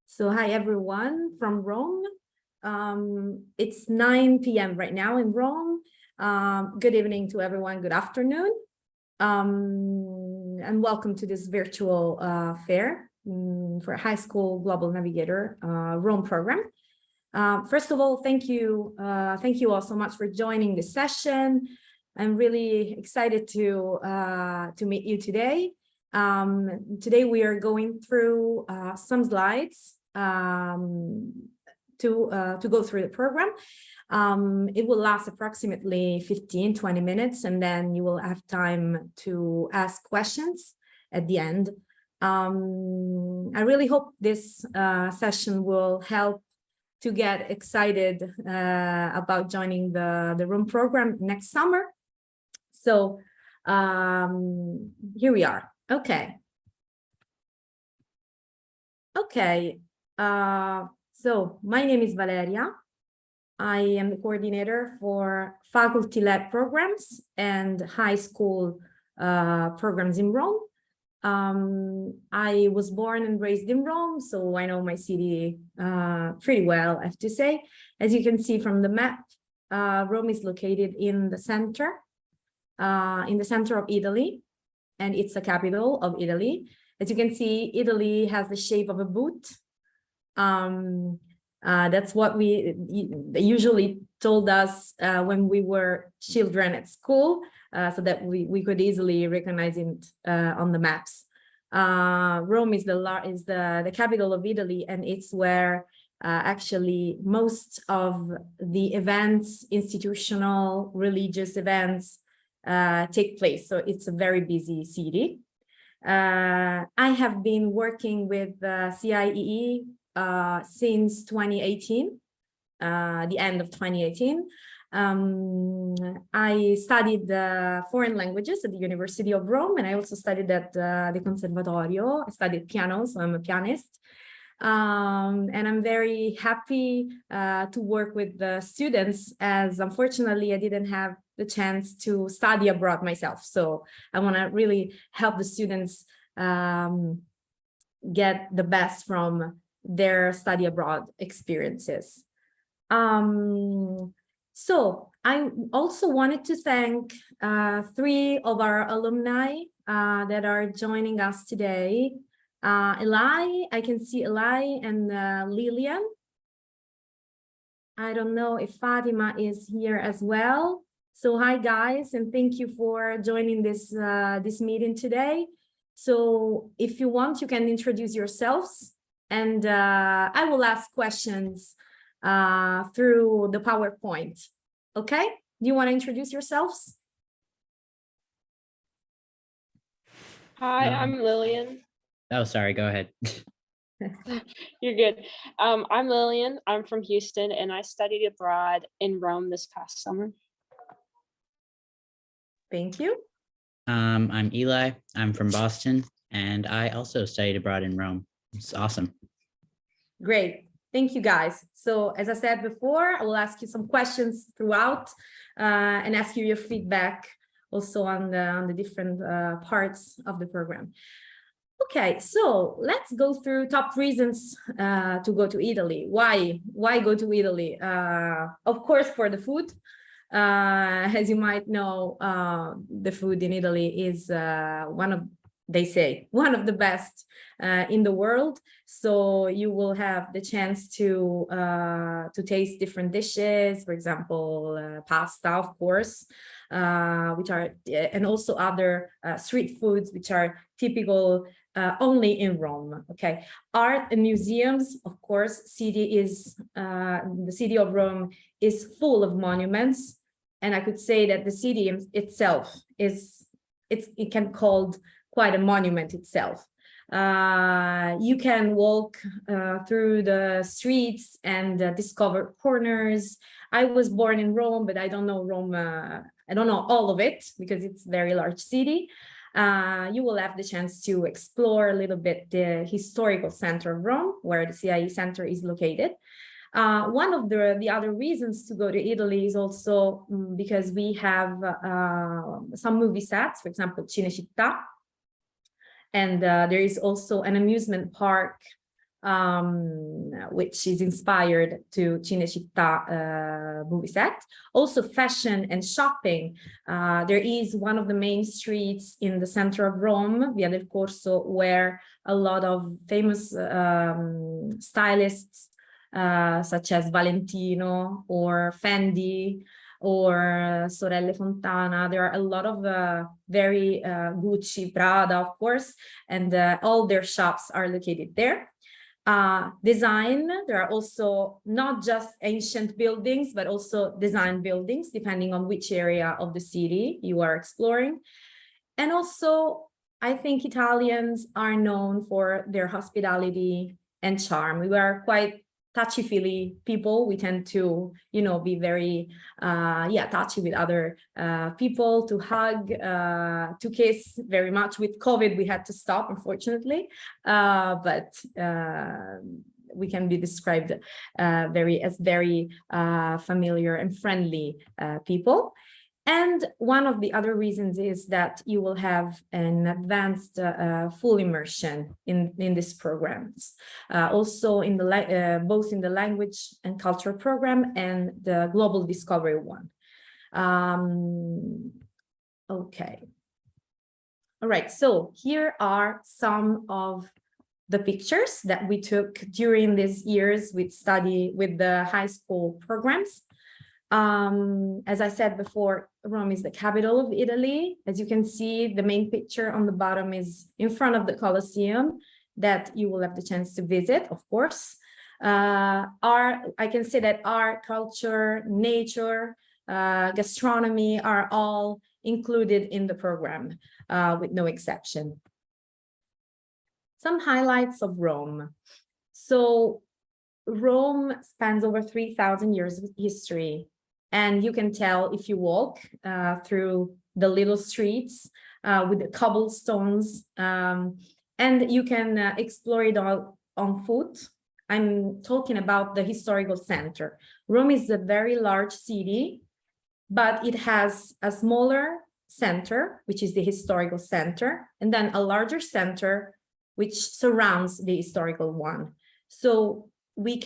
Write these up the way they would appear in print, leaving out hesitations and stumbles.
So hi everyone from Rome. It's 9 p.m. right now in Rome. Good evening to everyone. Good afternoon. And welcome to this virtual fair for High School Global Navigator Rome program. First of all, thank you all so much for joining this session. I'm really excited to meet you today. Today we are going through some slides to go through the program. It will last approximately 15-20 minutes, and then you will have time to ask questions at the end. I really hope this session will help to get excited about joining the Rome program next summer. So here we are. Okay. So my name is Valeria. I am the coordinator for faculty-led programs and high school programs in Rome. I was born and raised in Rome, so I know my city pretty well, I have to say. As you can see from the map, Rome is located in the center of Italy, and it's the capital of Italy. As you can see, Italy has the shape of a boot. That's what they usually told us when we were children at school, so that we could easily recognize it on the maps. Rome is the capital of Italy, and it's where actually most of the events, institutional, religious events, take place. So it's a very busy city. I have been working with CIEE since 2018, the end of 2018. I studied foreign languages at the University of Rome, and I also studied at the Conservatorio. I studied piano, so I'm a pianist. And I'm very happy to work with the students, as unfortunately I didn't have the chance to study abroad myself. So I want to really help the students get the best from their study abroad experiences. So I also wanted to thank 3 of our alumni that are joining us today. Eli, I can see Eli and Lillian. I don't know if Fatima is here as well. So hi guys, and thank you for joining this meeting today. So if you want, you can introduce yourselves, and I will ask questions through the PowerPoint. Okay, do you want to introduce yourselves? Hi, I'm Lillian. Oh, sorry, go ahead. You're good. I'm Lillian. I'm from Houston, and I studied abroad in Rome this past summer. Thank you. I'm Eli. I'm from Boston, and I also studied abroad in Rome. It's awesome. Great. Thank you, guys. So as I said before, I will ask you some questions throughout and ask you your feedback also on the different parts of the program. Okay, so let's go through top reasons to go to Italy. Why go to Italy? Of course, for the food. As you might know, the food in Italy is one of the best in the world. So you will have the chance to taste different dishes, for example, pasta, of course, which are, and also other street foods which are typical only in Rome. Okay, art and museums, of course. The city of Rome is full of monuments, and I could say that the city itself it can be called quite a monument itself. You can walk through the streets and discover corners. I was born in Rome, but I don't know Rome. I don't know all of it because it's a very large city. You will have the chance to explore a little bit the historical center of Rome, where the CIE Center is located. One of the other reasons to go to Italy is also because we have some movie sets, for example, Cinecittà. And there is also an amusement park which is inspired to Cinecittà movie set. Also fashion and shopping. There is one of the main streets in the center of Rome, Via del Corso, where a lot of famous stylists such as Valentino or Fendi or Sorelle Fontana. There are a lot of very Gucci, Prada, of course, and all their shops are located there. Design, there are also not just ancient buildings, but also design buildings, depending on which area of the city you are exploring. And also, I think Italians are known for their hospitality and charm. We are quite touchy-feely people. We tend to, be very, touchy with other people, to hug, to kiss very much. With COVID, we had to stop, unfortunately, but we can be described as very familiar and friendly people. And one of the other reasons is that you will have an advanced full immersion in these programs. Also in the both in the language and culture program and the global discovery one. Okay. All right, so here are some of the pictures that we took during these years with the high school programs. As I said before, Rome is the capital of Italy. As you can see, the main picture on the bottom is in front of the Colosseum that you will have the chance to visit, of course. I can say that art, culture, nature, gastronomy are all included in the program, with no exception. Some highlights of Rome. So Rome spans over 3,000 years of history. And you can tell if you walk through the little streets with the cobblestones, and you can explore it all on foot. I'm talking about the historical center. Rome is a very large city, but it has a smaller center, which is the historical center, and then a larger center, which surrounds the historical one. So we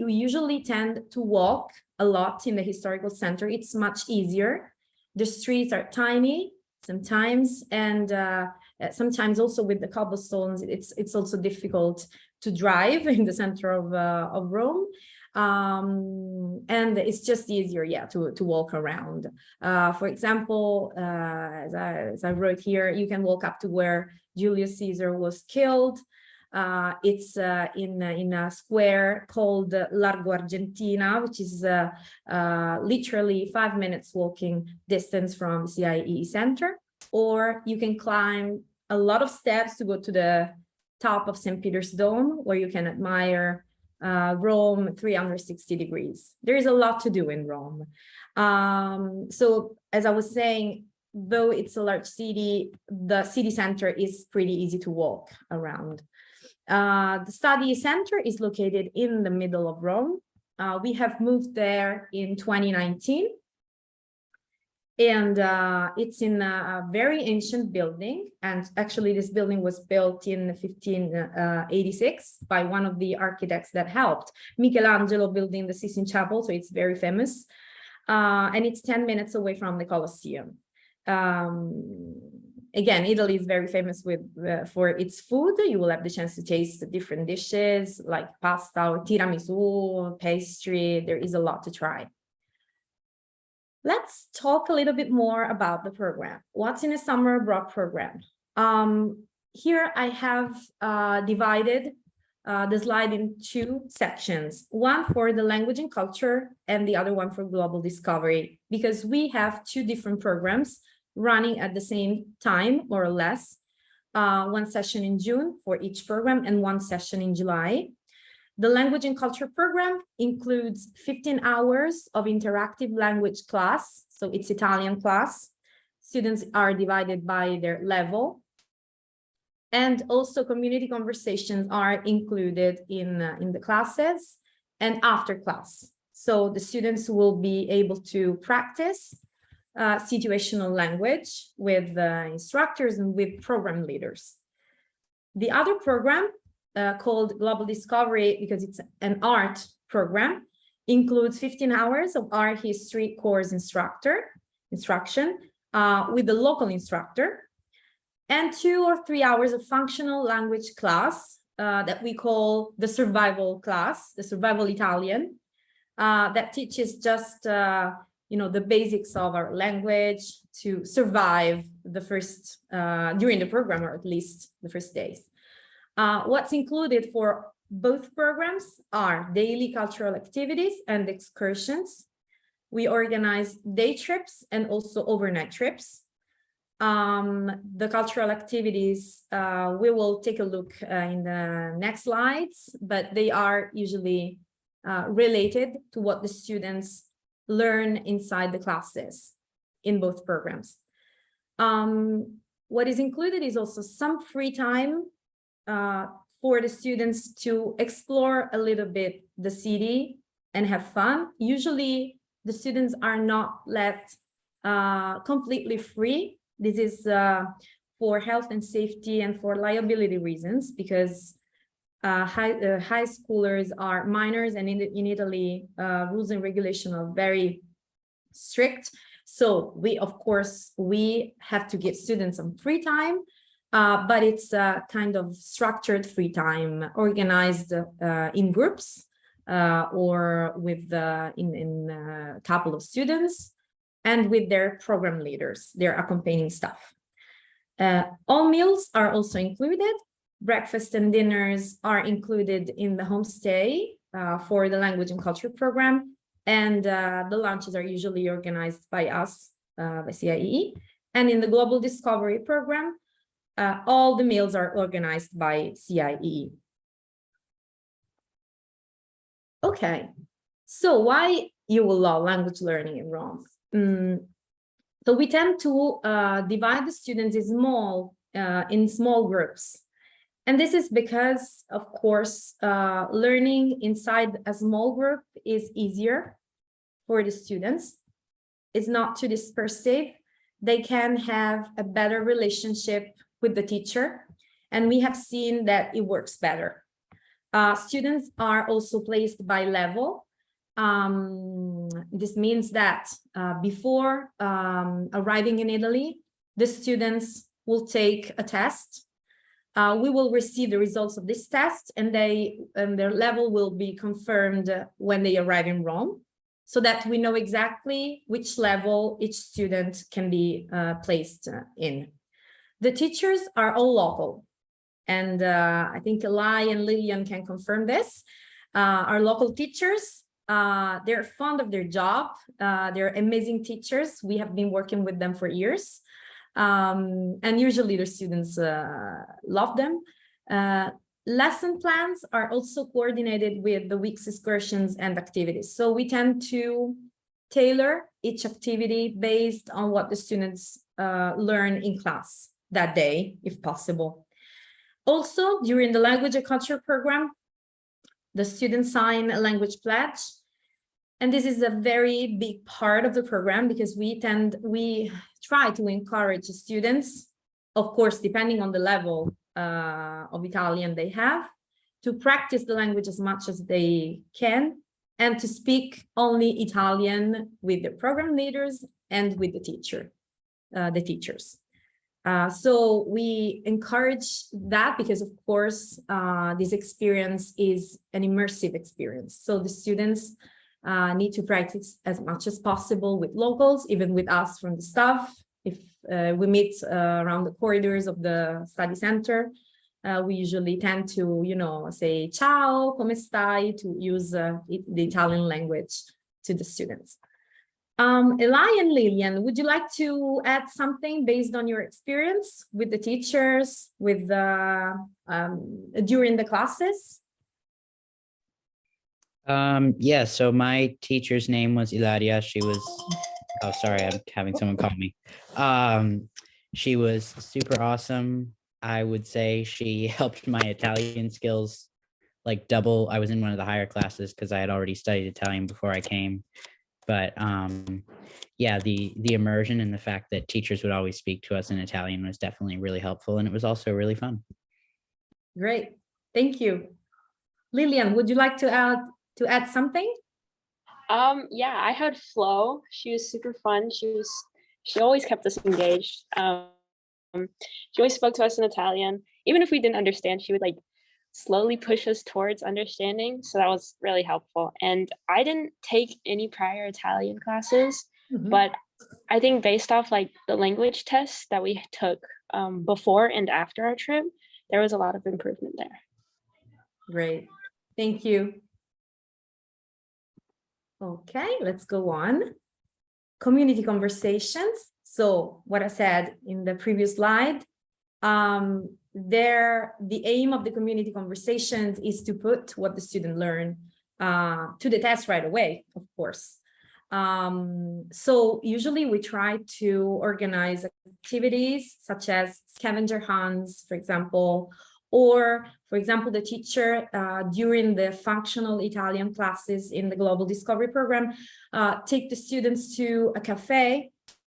usually tend to walk a lot in the historical center. It's much easier. The streets are tiny sometimes, and sometimes also with the cobblestones, it's also difficult to drive in the center of Rome. And it's just easier, to walk around. For example, as I wrote here, you can walk up to where Julius Caesar was killed. It's in a square called Largo Argentina, which is literally 5 minutes walking distance from CIE Center. Or you can climb a lot of steps to go to the top of St. Peter's Dome, where you can admire Rome 360 degrees. There is a lot to do in Rome. So as I was saying, though it's a large city, the city center is pretty easy to walk around. The study center is located in the middle of Rome. We have moved there in 2019. And it's in a very ancient building. And actually, this building was built in 1586 by one of the architects that helped Michelangelo building the Sistine Chapel. So it's very famous. And it's 10 minutes away from the Colosseum. Again, Italy is very famous for its food. You will have the chance to taste the different dishes like pasta or tiramisu, pastry. There is a lot to try. Let's talk a little bit more about the program. What's in a summer abroad program? Here I have divided the slide in two sections, one for the language and culture and the other one for global discovery, because we have two different programs running at the same time, more or less, one session in June for each program and one session in July. The language and culture program includes 15 hours of interactive language class. So it's Italian class. Students are divided by their level. And also community conversations are included in the classes and after class. So the students will be able to practice situational language with instructors and with program leaders. The other program called Global Discovery because it's an art program, includes 15 hours of art history course instruction with the local instructor, and 2 or 3 hours of functional language class that we call the survival class, the survival Italian, that teaches just the basics of our language to survive the first during the program, or at least the first days. What's included for both programs are daily cultural activities and excursions. We organize day trips and also overnight trips. The cultural activities, we will take a look in the next slides, but they are usually related to what the students learn inside the classes in both programs. What is included is also some free time for the students to explore a little bit the city and have fun. Usually the students are not let completely free. This is for health and safety and for liability reasons, because high schoolers are minors, and in Italy, rules and regulation are very strict. So we have to give students some free time, but it's a kind of structured free time organized in groups or with in a couple of students and with their program leaders, their accompanying staff. All meals are also included. Breakfast and dinners are included in the homestay for the language and culture program. And the lunches are usually organized by us, by CIEE. And in the Global Discovery program, all the meals are organized by CIEE. Okay, so why you will love language learning in Rome? So we tend to divide the students in small groups. And this is because, of course, learning inside a small group is easier for the students. It's not too dispersive. They can have a better relationship with the teacher. And we have seen that it works better. Students are also placed by level. This means that before arriving in Italy, the students will take a test. We will receive the results of this test, and their level will be confirmed when they arrive in Rome, so that we know exactly which level each student can be placed in. The teachers are all local, and I think Eli and Lillian can confirm this. Our local teachers, they're fond of their job. They're amazing teachers. We have been working with them for years. And usually the students love them. Lesson plans are also coordinated with the week's excursions and activities. So we tend to tailor each activity based on what the students learn in class that day, if possible. Also, during the language and culture program, the students sign a language pledge. And this is a very big part of the program because we try to encourage students, of course, depending on the level of Italian they have, to practice the language as much as they can and to speak only Italian with the program leaders and with the teachers. So we encourage that because, of course, this experience is an immersive experience. So the students need to practice as much as possible with locals, even with us from the staff. If we meet around the corridors of the study center, we usually tend to, say ciao, come stai, to use the Italian language to the students. Eli and Lillian, would you like to add something based on your experience with the teachers, with during the classes? Yeah, so my teacher's name was Ilaria. She was, oh, sorry, I'm having someone call me. She was super awesome. I would say she helped my Italian skills like double. I was in one of the higher classes because I had already studied Italian before I came. But yeah, the immersion and the fact that teachers would always speak to us in Italian was definitely really helpful. And it was also really fun. Great. Thank you. Lillian, would you like to add something? Yeah, I had Flo. She was super fun. She always kept us engaged. She always spoke to us in Italian. Even if we didn't understand, she would like slowly push us towards understanding. So that was really helpful. And I didn't take any prior Italian classes, Mhm. but I think based off like the language tests that we took before and after our trip, there was a lot of improvement there. Great. Thank you. Okay, let's go on. Community conversations. So what I said in the previous slide, the aim of the community conversations is to put what the student learned to the test right away, of course. So usually we try to organize activities such as scavenger hunts, for example, or, for example, the teacher during the functional Italian classes in the Global Discovery Program take the students to a cafe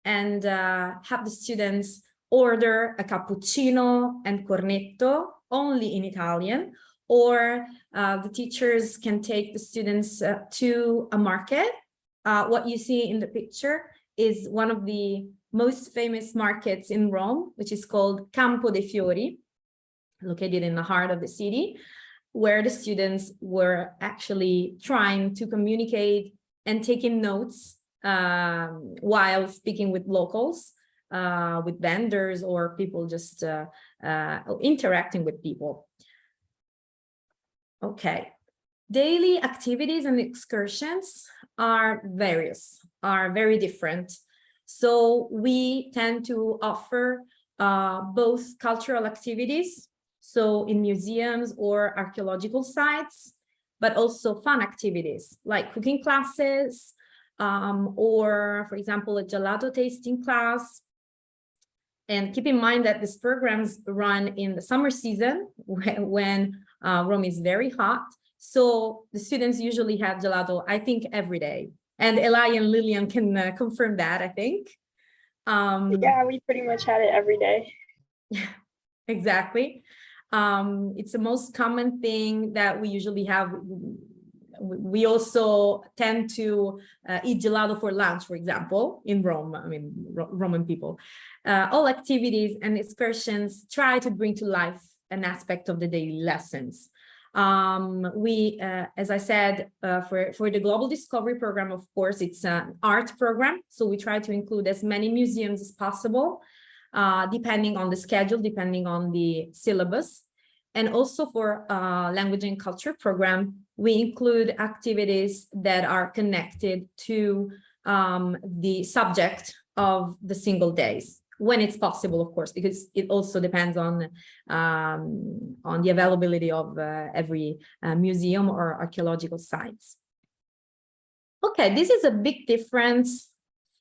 and have the students order a cappuccino and cornetto only in Italian, or the teachers can take the students to a market. What you see in the picture is one of the most famous markets in Rome, which is called Campo dei Fiori, located in the heart of the city, where the students were actually trying to communicate and taking notes while speaking with locals, with vendors or people just interacting with people. Okay. Daily activities and excursions are very different. So we tend to offer both cultural activities, so in museums or archaeological sites, but also fun activities like cooking classes, or, for example, a gelato tasting class. And keep in mind that these programs run in the summer season when Rome is very hot. So the students usually have gelato, I think, every day. And Eli and Lillian can confirm that, I think. Yeah, we pretty much had it every day. Exactly. It's the most common thing that we usually have. We also tend to eat gelato for lunch, for example, in Rome. I mean, Roman people. All activities and excursions try to bring to life an aspect of the daily lessons. As I said, for the Global Discovery Program, of course, it's an art program. So we try to include as many museums as possible, depending on the schedule, depending on the syllabus. And also for language and culture program, we include activities that are connected to the subject of the single days, when it's possible, of course, because it also depends on the availability of every museum or archaeological sites. Okay, this is a big difference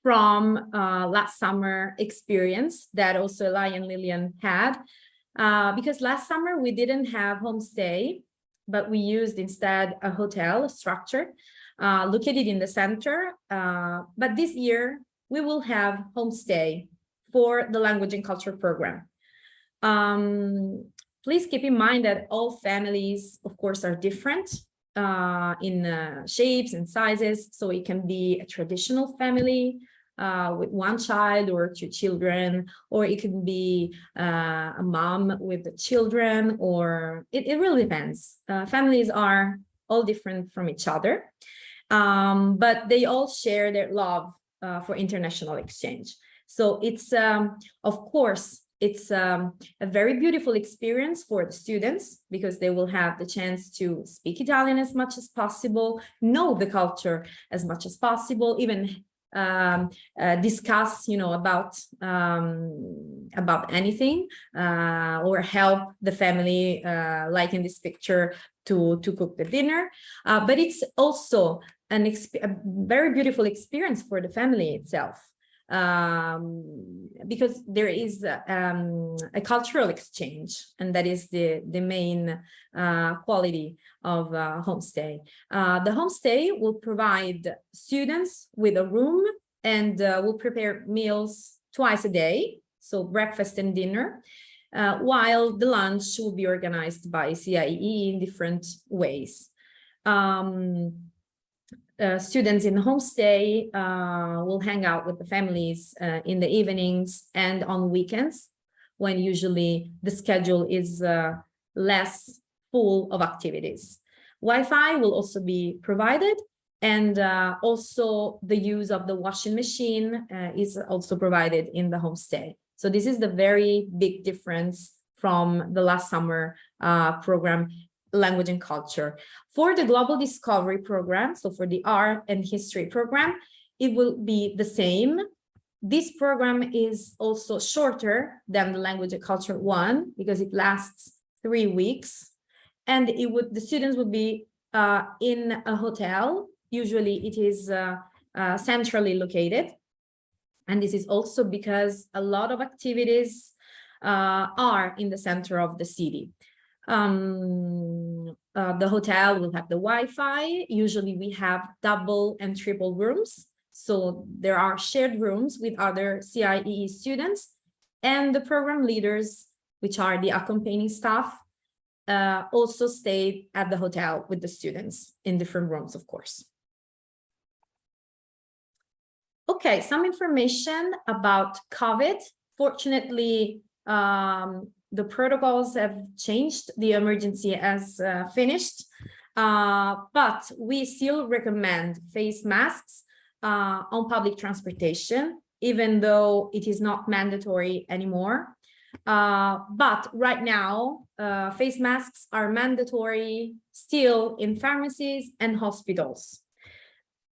from last summer experience that also Eli and Lillian had, because last summer we didn't have homestay, but we used instead a hotel structure located in the center. But this year we will have homestay for the language and culture program. Please keep in mind that all families, of course, are different in shapes and sizes. So it can be a traditional family with one child or two children, or it can be a mom with the children, or it really depends. Families are all different from each other, but they all share their love for international exchange. So it's, of course, it's a very beautiful experience for the students because they will have the chance to speak Italian as much as possible, know the culture as much as possible, even discuss, about anything, or help the family, like in this picture, to cook the dinner. But it's also a very beautiful experience for the family itself. Because there is a cultural exchange, and that is the main quality of homestay. The homestay will provide students with a room and will prepare meals twice a day, so breakfast and dinner. while the lunch will be organized by CIEE in different ways. Students in Homestay will hang out with the families in the evenings and on weekends, when usually the schedule is less full of activities. Wi-Fi will also be provided, and also the use of the washing machine is also provided in the Homestay. So this is the very big difference from the last summer program, Language and Culture. For the Global Discovery program, so for the Art and History program, it will be the same. This program is also shorter than the Language and Culture one because it lasts 3 weeks, and the students would be in a hotel. Usually it is centrally located, and this is also because a lot of activities are in the center of the city. The hotel will have the Wi-Fi. Usually we have double and triple rooms. So there are shared rooms with other CIEE students, and the program leaders, which are the accompanying staff, also stay at the hotel with the students in different rooms, of course. Okay, some information about COVID. Fortunately, the protocols have changed. The emergency has finished, but we still recommend face masks on public transportation, even though it is not mandatory anymore. But right now, face masks are mandatory still in pharmacies and hospitals.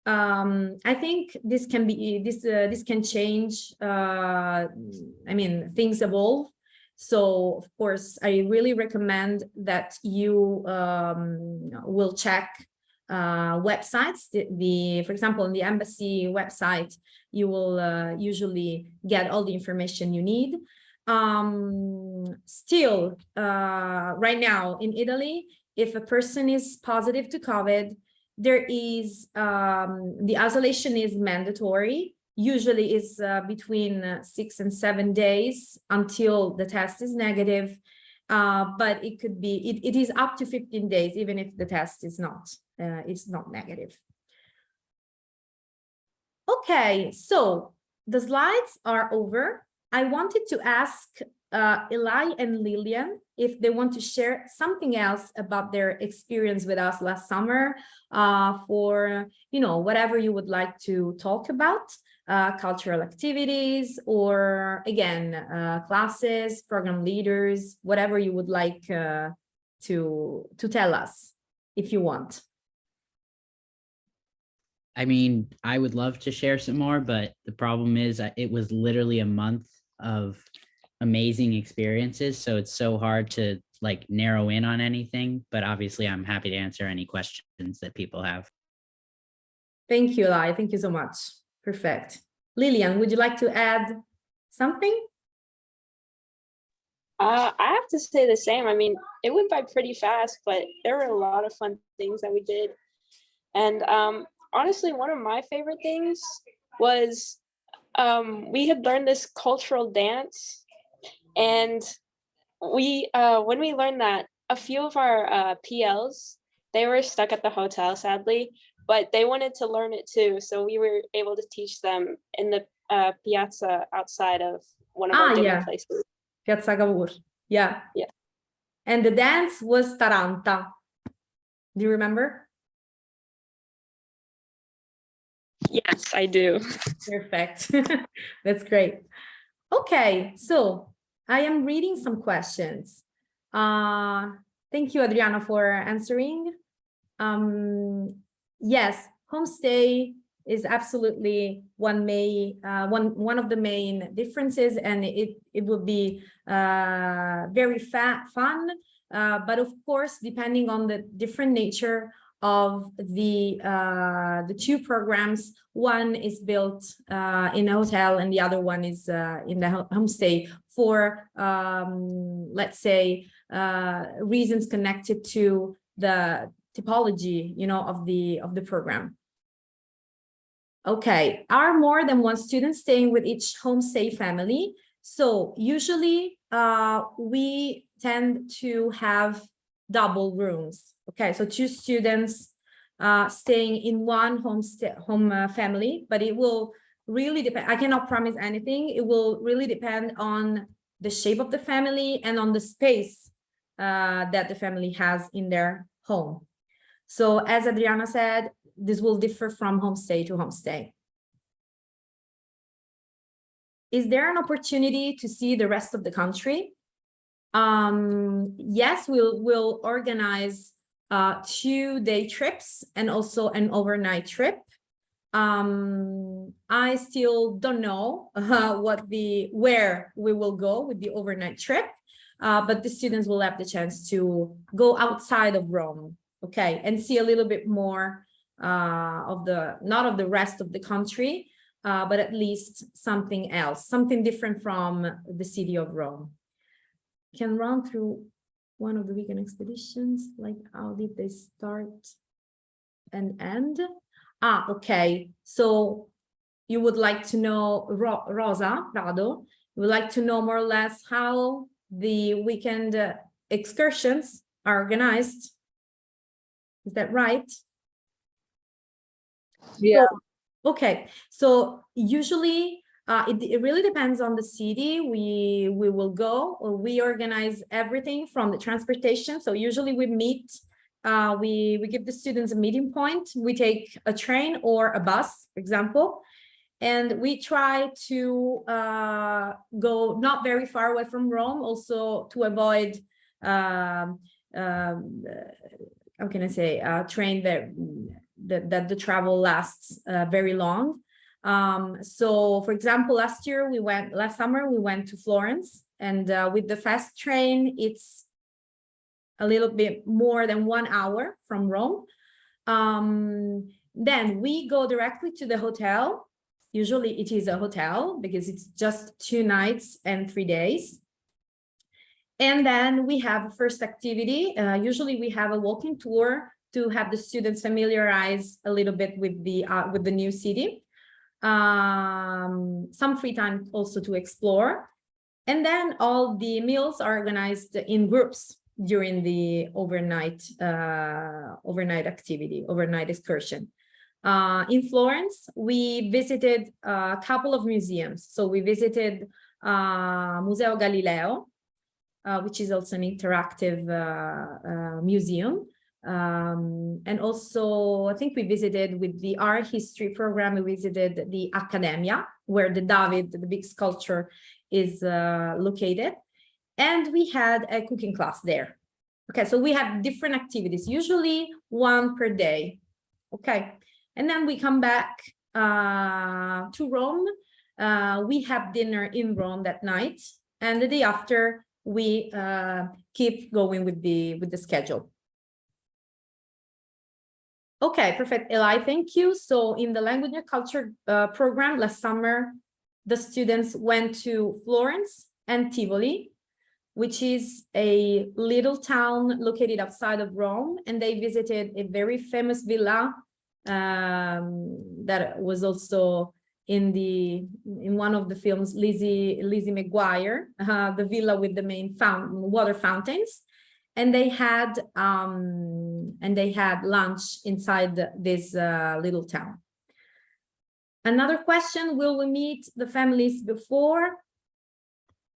I think this can be this can change. I mean, things evolve. So of course, I really recommend that you will check websites. For example, on the embassy website, you will usually get all the information you need. Still, right now in Italy, if a person is positive to COVID, there is the isolation is mandatory. Usually is between 6 and 7 days until the test is negative, but it could be it is up to 15 days even if the test is not negative. Okay, so the slides are over. I wanted to ask Eli and Lillian if they want to share something else about their experience with us last summer, for whatever you would like to talk about, cultural activities, or again classes, program leaders, whatever you would like to tell us if you want. I mean, I would love to share some more, but the problem is it was literally a month of amazing experiences. So it's so hard to like narrow in on anything, but obviously I'm happy to answer any questions that people have. Thank you, Eli. Thank you so much. Perfect. Lillian, would you like to add something? I have to say the same. I mean, it went by pretty fast, but there were a lot of fun things that we did. And honestly, one of my favorite things was we had learned this cultural dance, and we when we learned that, a few of our PLs, they were stuck at the hotel, sadly, but they wanted to learn it too, so we were able to teach them in the piazza outside of one of our dinner places. Piazza Cavour. Yeah. And the dance was Taranta. Do you remember? Yes, I do. Perfect. That's great. Okay, so I am reading some questions. Thank you, Adriana, for answering. Yes, Homestay is absolutely one of the main differences, and it will be very fun. But of course, depending on the different nature of the two programs, one is built in a hotel and the other one is in the homestay for let's say reasons connected to the typology of the program. Okay, are more than one student staying with each homestay family? So usually we tend to have double rooms. Okay, so 2 students staying in one family, but it will really depend. I cannot promise anything. It will really depend on the shape of the family and on the space that the family has in their home. So as Adriana said, this will differ from homestay to homestay. Is there an opportunity to see the rest of the country? Yes, we'll organize 2-day trips and also an overnight trip. I still don't know where we will go with the overnight trip, but the students will have the chance to go outside of Rome, okay, and see a little bit more of not of the rest of the country, but at least something else, something different from the city of Rome. Can run through one of the weekend expeditions, like how did they start and end? Okay, so you would like to know, Rosa Prado, you would like to know more or less how the weekend excursions are organized. Is that right? Yeah. Okay, so usually it really depends on the city we will go, or we organize everything from the transportation. So usually we meet, we give the students a meeting point. We take a train or a bus, for example, and we try to go not very far away from Rome, also to avoid how can I say, train that the travel lasts very long. So for example, last summer we went to Florence, and with the fast train, it's a little bit more than 1 hour from Rome. Then we go directly to the hotel. Usually it is a hotel because it's just 2 nights and 3 days. And then we have a first activity. Usually we have a walking tour to have the students familiarize a little bit with the new city. Some free time also to explore. And then all the meals are organized in groups during the overnight activity, overnight excursion. In Florence, we visited a couple of museums. So we visited Museo Galileo, which is also an interactive museum. And also, I think we visited with the art history program, we visited the Accademia, where the David, the big sculpture, is located. And we had a cooking class there. Okay, so we have different activities, usually 1 per day. Okay, and then we come back to Rome. We have dinner in Rome that night, and the day after we keep going with the schedule. Okay, perfect, Eli, thank you. So in the language and culture program last summer, the students went to Florence and Tivoli, which is a little town located outside of Rome, and they visited a very famous villa that was also in one of the films, Lizzie McGuire, the villa with the main water fountains. And they had lunch inside this little town. Another question: will we meet the families before?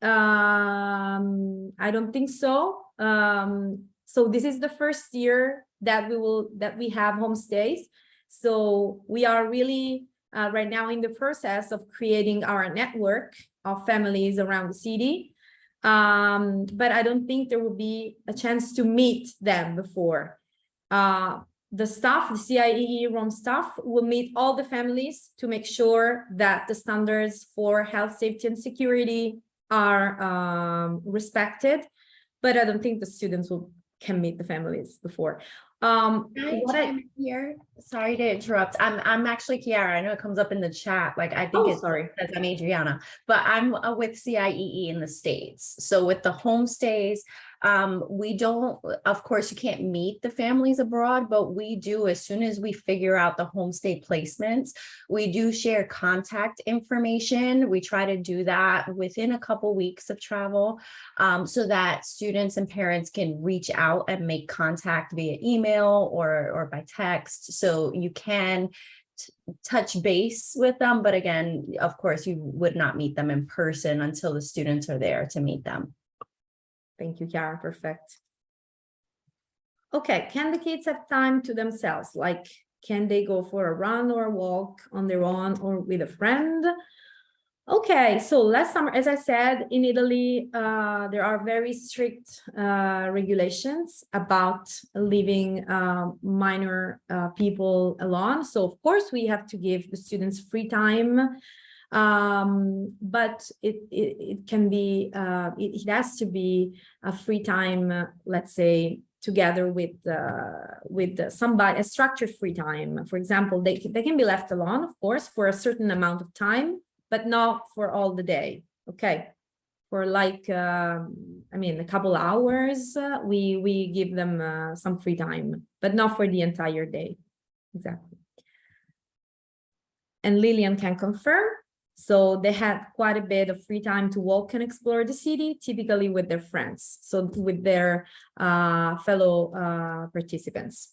I don't think so. So this is the first year that we have homestays. So we are really right now in the process of creating our network of families around the city. But I don't think there will be a chance to meet them before. The staff, the CIEE Rome staff, will meet all the families to make sure that the standards for health, safety, and security are respected. But I don't think the students can meet the families before. Here, sorry to interrupt. I'm actually Kiara. I know it comes up in the chat. Like I think it says I'm Adriana, but I'm with CIEE in the States. So with the homestays, We don't, of course, you can't meet the families abroad, but we do, as soon as we figure out the homestay placements, we do share contact information. We try to do that within a couple weeks of travel, so that students and parents can reach out and make contact via email or by text. So you can touch base with them, but again, of course, you would not meet them in person until the students are there to meet them. Thank you, Chiara. Perfect. Okay, can the kids have time to themselves? Like, can they go for a run or a walk on their own or with a friend? Okay, so last summer, as I said, in Italy, there are very strict regulations about leaving minor people alone. So of course, we have to give the students free time, but it can be, it has to be a free time, let's say, together with somebody, a structured free time. For example, they can be left alone, of course, for a certain amount of time, but not for all the day. Okay, for like I mean, a couple hours, we give them some free time, but not for the entire day. Exactly. And Lillian can confirm. So they had quite a bit of free time to walk and explore the city, typically with their friends, so with their fellow participants.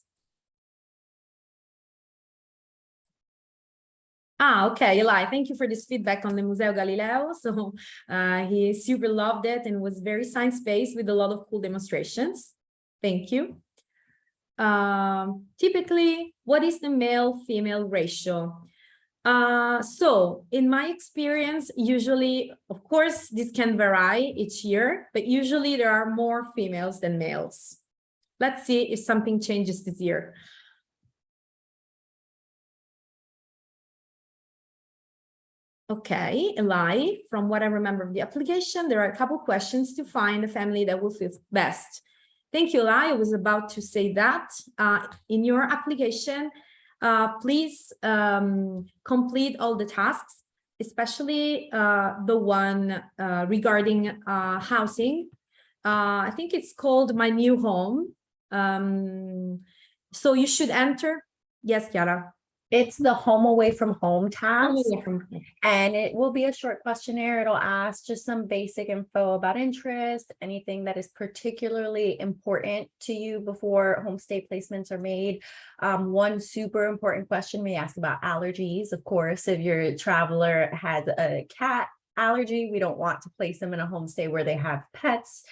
Okay, Eli, thank you for this feedback on the Museo Galileo. So he super loved it and was very science-based with a lot of cool demonstrations. Thank you. Typically, what is the male-female ratio? So in my experience, usually, of course, this can vary each year, but usually there are more females than males. Let's see if something changes this year. Okay, Eli, from what I remember of the application, there are a couple questions to find a family that will fit best. Thank you, Eli. I was about to say that in your application, please complete all the tasks, especially the one regarding housing. I think it's called My New Home. So you should enter. Yes, Chiara. It's the home away from home task, and it will be a short questionnaire. It'll ask just some basic info about interest, anything that is particularly important to you before homestay placements are made. One super important question we ask about allergies. Of course, if your traveler has a cat allergy, we don't want to place them in a homestay where they have pets.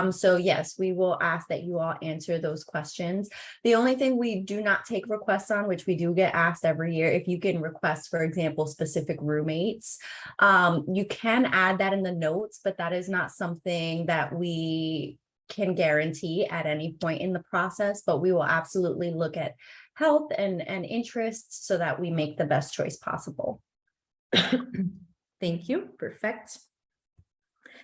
So yes, we will ask that you all answer those questions. The only thing we do not take requests on, which we do get asked every year, if you can request, for example, specific roommates, you can add that in the notes, but that is not something that we can guarantee at any point in the process, but we will absolutely look at health and interests so that we make the best choice possible. Thank you. Perfect.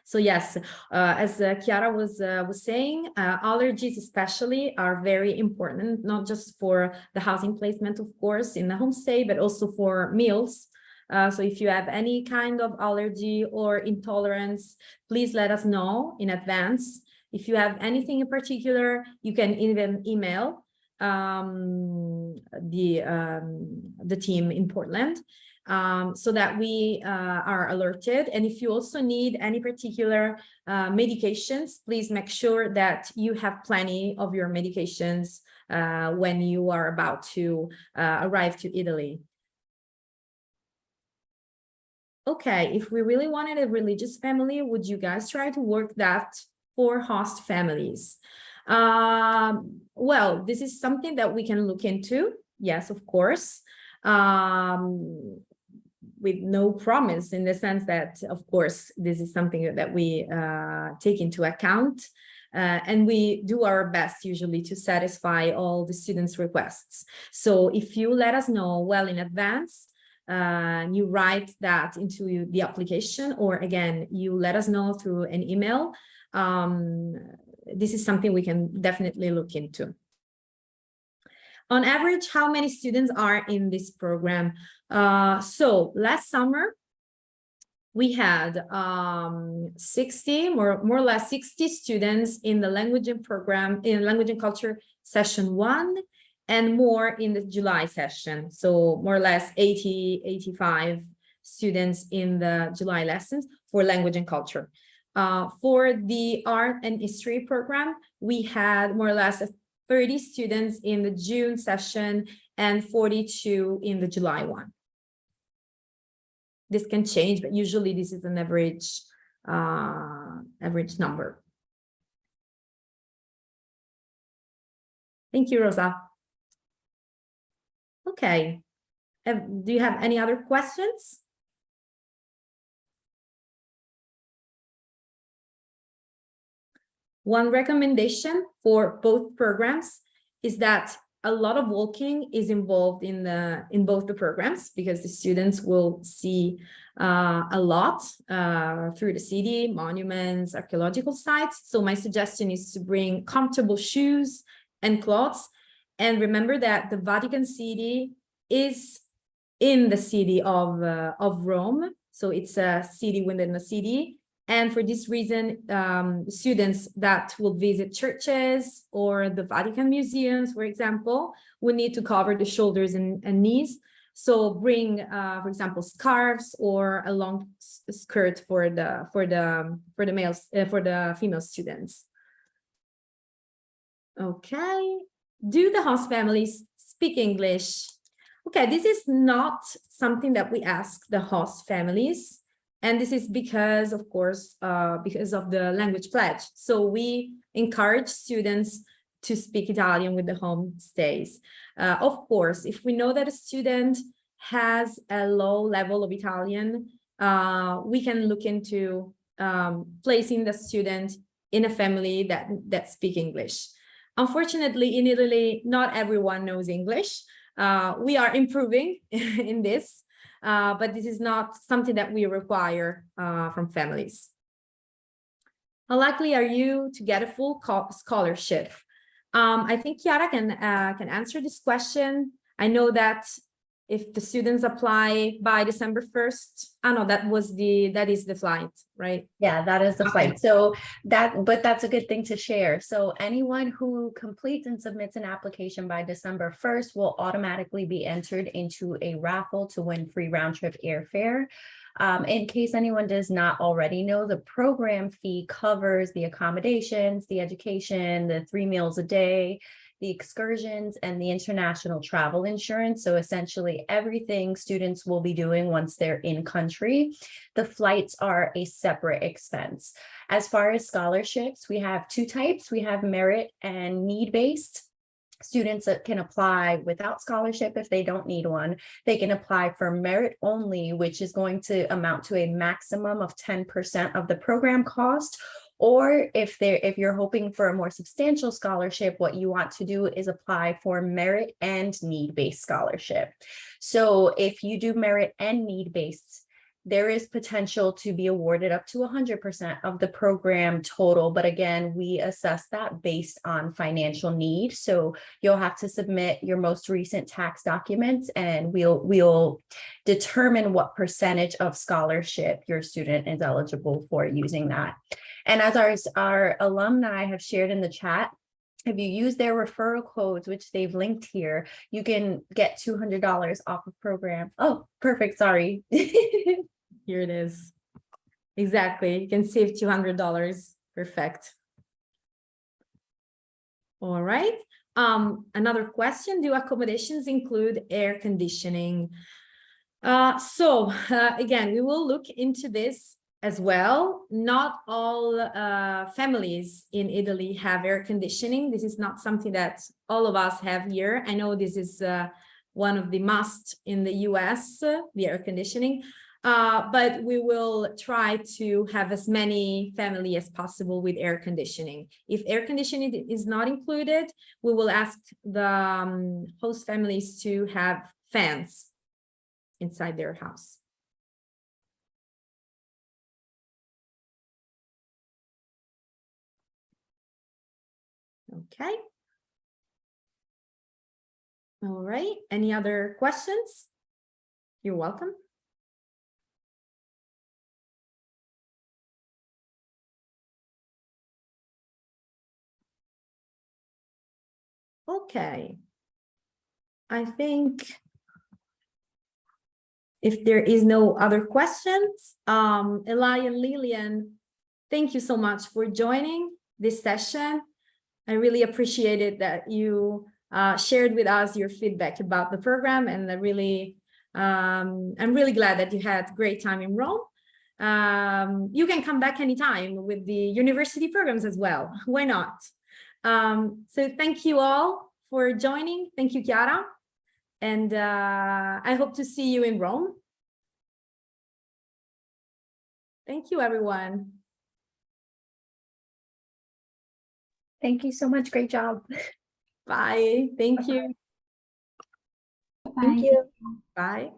So yes, as Chiara was saying, allergies especially are very important, not just for the housing placement, of course, in the homestay, but also for meals. So if you have any kind of allergy or intolerance, please let us know in advance. If you have anything in particular, you can even email the team in Portland. So that we are alerted. And if you also need any particular medications, please make sure that you have plenty of your medications when you are about to arrive to Italy. Okay, if we really wanted a religious family, would you guys try to work that for host families? Well, this is something that we can look into. Yes, of course. With no promise, in the sense that, of course, this is something that we take into account, and we do our best usually to satisfy all the students' requests. So if you let us know well in advance, you write that into the application, or again, you let us know through an email, this is something we can definitely look into. On average, how many students are in this program? So last summer, we had 60, more or less 60 students in the language and program, in language and culture session 1, and more in the July session. So more or less 80, 85 students in the July lessons for language and culture. For the art and history program, we had more or less 30 students in the June session and 42 in the July one. This can change, but usually this is an average number. Thank you, Rosa. Okay. Do you have any other questions? One recommendation for both programs is that a lot of walking is involved in both the programs, because the students will see a lot through the city, monuments, archaeological sites. So my suggestion is to bring comfortable shoes and clothes, and remember that the Vatican City is in the city of Rome, so it's a city within a city. And for this reason, students that will visit churches or the Vatican museums, for example, will need to cover the shoulders and knees. So bring, for example, scarves or a long skirt for the female students. Okay. Do the host families speak English? Okay, this is not something that we ask the host families. And this is because, of course, because of the language pledge. So we encourage students to speak Italian with the homestays. Of course, if we know that a student has a low level of Italian, we can look into placing the student in a family that speak English. Unfortunately, in Italy, not everyone knows English. We are improving in this. But this is not something that we require from families. How likely are you to get a full scholarship? I think Chiara can answer this question. I know that if the students apply by December 1st, no, that is the flight, right? Yeah, that is the flight. So but that's a good thing to share. So anyone who completes and submits an application by December 1st will automatically be entered into a raffle to win free round trip airfare. In case anyone does not already know, the program fee covers the accommodations, the education, the 3 meals a day, the excursions, and the international travel insurance. So essentially everything students will be doing once they're in country. The flights are a separate expense. As far as scholarships, we have 2 types. We have merit and need-based. Students that can apply without scholarship if they don't need one. They can apply for merit only, which is going to amount to a maximum of 10% of the program cost. Or if you're hoping for a more substantial scholarship, what you want to do is apply for merit and need-based scholarship. So if you do merit and need-based, there is potential to be awarded up to 100% of the program total. But again, we assess that based on financial need. So you'll have to submit your most recent tax documents, and we'll determine what percentage of scholarship your student is eligible for using that. And as our alumni have shared in the chat, if you use their referral codes, which they've linked here, you can get $200 off of program. Oh, perfect. Sorry. Here it is. Exactly. You can save $200. Perfect. All right. Another question. Do accommodations include air conditioning? Again, we will look into this as well. Not all families in Italy have air conditioning. This is not something that all of us have here. I know this is one of the must in the US, the air conditioning. But we will try to have as many families as possible with air conditioning. If air conditioning is not included, we will ask the host families to have fans inside their house. Okay. All right. Any other questions? You're welcome. Okay. I think if there is no other questions, Eli and Lillian, thank you so much for joining this session. I really appreciated that you shared with us your feedback about the program, and I'm really glad that you had a great time in Rome. You can come back anytime with the university programs as well. Why not? So thank you all for joining. Thank you, Chiara. And I hope to see you in Rome. Thank you, everyone. Thank you so much. Great job. Bye. Thank you. Thank you. Bye.